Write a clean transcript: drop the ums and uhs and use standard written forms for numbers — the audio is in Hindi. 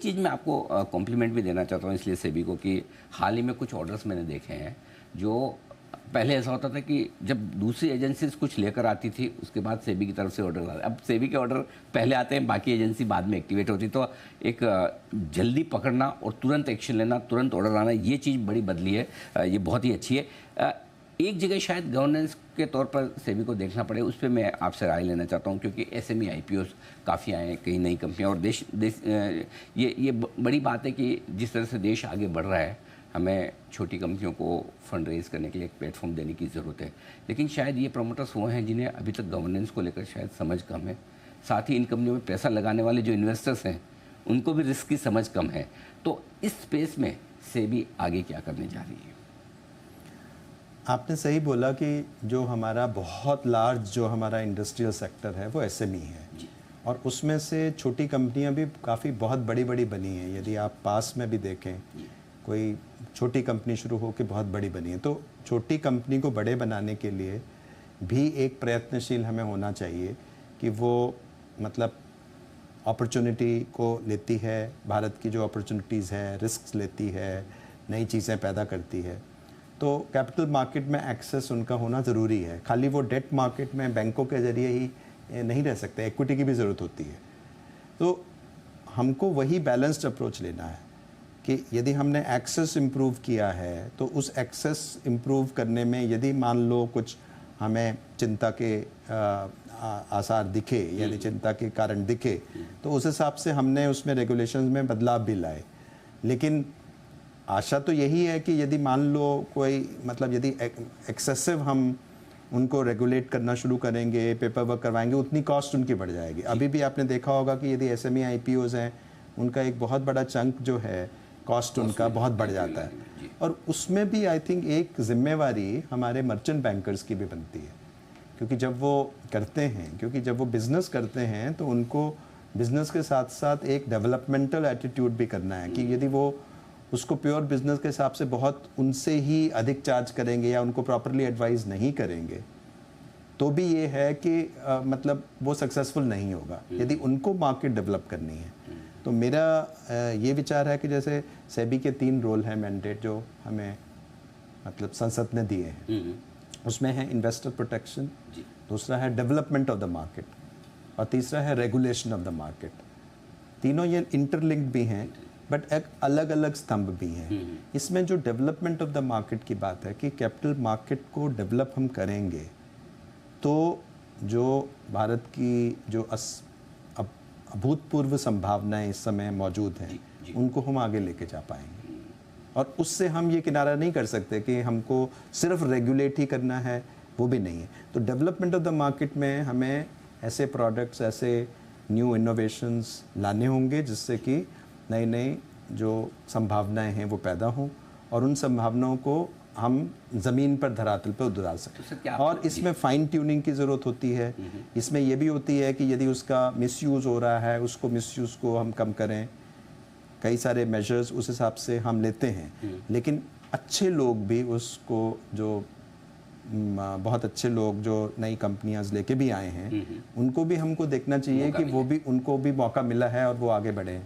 चीज़ मैं आपको कॉम्प्लीमेंट भी देना चाहता हूँ इसलिए सेबी को कि हाल ही में कुछ ऑर्डर्स मैंने देखे हैं जो पहले ऐसा होता था कि जब दूसरी एजेंसीज कुछ लेकर आती थी उसके बाद सेबी की तरफ से ऑर्डर आते, अब सेबी के ऑर्डर पहले आते हैं, बाकी एजेंसी बाद में एक्टिवेट होती, तो एक जल्दी पकड़ना और तुरंत एक्शन लेना, तुरंत ऑर्डर आना, ये चीज़ बड़ी बदली है। ये बहुत ही अच्छी है। एक जगह शायद गवर्नेंस के तौर पर सेबी को देखना पड़े, उस पर मैं आपसे राय लेना चाहता हूँ, क्योंकि एसएमई आईपीओ काफ़ी आए हैं, कई नई कंपनियाँ, और ये बड़ी बात है कि जिस तरह से देश आगे बढ़ रहा है, हमें छोटी कंपनियों को फंड रेज करने के लिए एक प्लेटफॉर्म देने की ज़रूरत है। लेकिन शायद ये प्रमोटर्स वो हैं जिन्हें अभी तक गवर्नेंस को लेकर शायद समझ कम है। साथ ही इन कंपनियों में पैसा लगाने वाले जो इन्वेस्टर्स हैं उनको भी रिस्क की समझ कम है। तो इस स्पेस में सेबी आगे क्या करने जा रही है? आपने सही बोला कि जो हमारा बहुत लार्ज जो हमारा इंडस्ट्रियल सेक्टर है वो एसएमई है, और उसमें से छोटी कंपनियां भी काफ़ी बहुत बड़ी बड़ी बनी हैं। यदि आप पास में भी देखें, कोई छोटी कंपनी शुरू हो के बहुत बड़ी बनी है, तो छोटी कंपनी को बड़े बनाने के लिए भी एक प्रयत्नशील हमें होना चाहिए कि वो मतलब अपॉर्चुनिटी को लेती है, भारत की जो अपॉर्चुनिटीज़ है, रिस्क लेती है, नई चीज़ें पैदा करती है। तो कैपिटल मार्केट में एक्सेस उनका होना ज़रूरी है। खाली वो डेट मार्केट में बैंकों के ज़रिए ही नहीं रह सकते, इक्विटी की भी ज़रूरत होती है। तो हमको वही बैलेंस्ड अप्रोच लेना है कि यदि हमने एक्सेस इम्प्रूव किया है तो उस एक्सेस इम्प्रूव करने में यदि मान लो कुछ हमें चिंता के आसार दिखे, यानी चिंता के कारण दिखे, तो उस हिसाब से हमने उसमें रेगुलेशंस में बदलाव भी लाए। लेकिन आशा तो यही है कि यदि मान लो कोई मतलब यदि एक्सेसिव हम उनको रेगुलेट करना शुरू करेंगे, पेपर वर्क करवाएंगे, उतनी कॉस्ट उनकी बढ़ जाएगी। अभी भी आपने देखा होगा कि यदि एसएमई आईपीओज हैं, उनका एक बहुत बड़ा चंक जो है कॉस्ट उनका बहुत बढ़ जाता है, और उसमें भी आई थिंक एक जिम्मेवारी हमारे मर्चेंट बैंकर्स की भी बनती है, क्योंकि जब वो बिज़नेस करते हैं तो उनको बिज़नेस के साथ साथ एक डेवलपमेंटल एटीट्यूड भी करना है कि यदि वो उसको प्योर बिजनेस के हिसाब से बहुत उनसे ही अधिक चार्ज करेंगे या उनको प्रॉपरली एडवाइस नहीं करेंगे, तो भी ये है कि मतलब वो सक्सेसफुल नहीं होगा यदि उनको मार्केट डेवलप करनी है। तो मेरा ये विचार है कि जैसे सेबी के 3 रोल हैं, मैंडेट जो हमें मतलब संसद ने दिए हैं, उसमें है इन्वेस्टर प्रोटेक्शन, दूसरा है डेवलपमेंट ऑफ द मार्केट, और तीसरा है रेगुलेशन ऑफ द मार्केट। तीनों ये इंटरलिंक्ड भी हैं, बट एक अलग अलग स्तंभ भी हैं। इसमें जो डेवलपमेंट ऑफ द मार्केट की बात है कि कैपिटल मार्केट को डेवलप हम करेंगे तो जो भारत की जो अभूतपूर्व संभावनाएं इस समय मौजूद हैं, उनको हम आगे लेके जा पाएंगे। और उससे हम ये किनारा नहीं कर सकते कि हमको सिर्फ रेगुलेट ही करना है, वो भी नहीं है। तो डेवलपमेंट ऑफ द मार्केट में हमें ऐसे प्रोडक्ट्स, ऐसे न्यू इनोवेशंस लाने होंगे जिससे कि नई नई जो संभावनाएं हैं वो पैदा हों, और उन संभावनाओं को हम ज़मीन पर धरातल पर उतार सकें। और इसमें फाइन ट्यूनिंग की ज़रूरत होती है। इसमें यह भी होती है कि यदि उसका मिसयूज़ हो रहा है, उसको मिसयूज़ को हम कम करें। कई सारे मेजर्स उस हिसाब से हम लेते हैं, लेकिन अच्छे लोग भी उसको जो बहुत अच्छे लोग जो नई कंपनियां लेके भी आए हैं, उनको भी हमको देखना चाहिए कि वो भी उनको भी मौका मिला है और वो आगे बढ़े।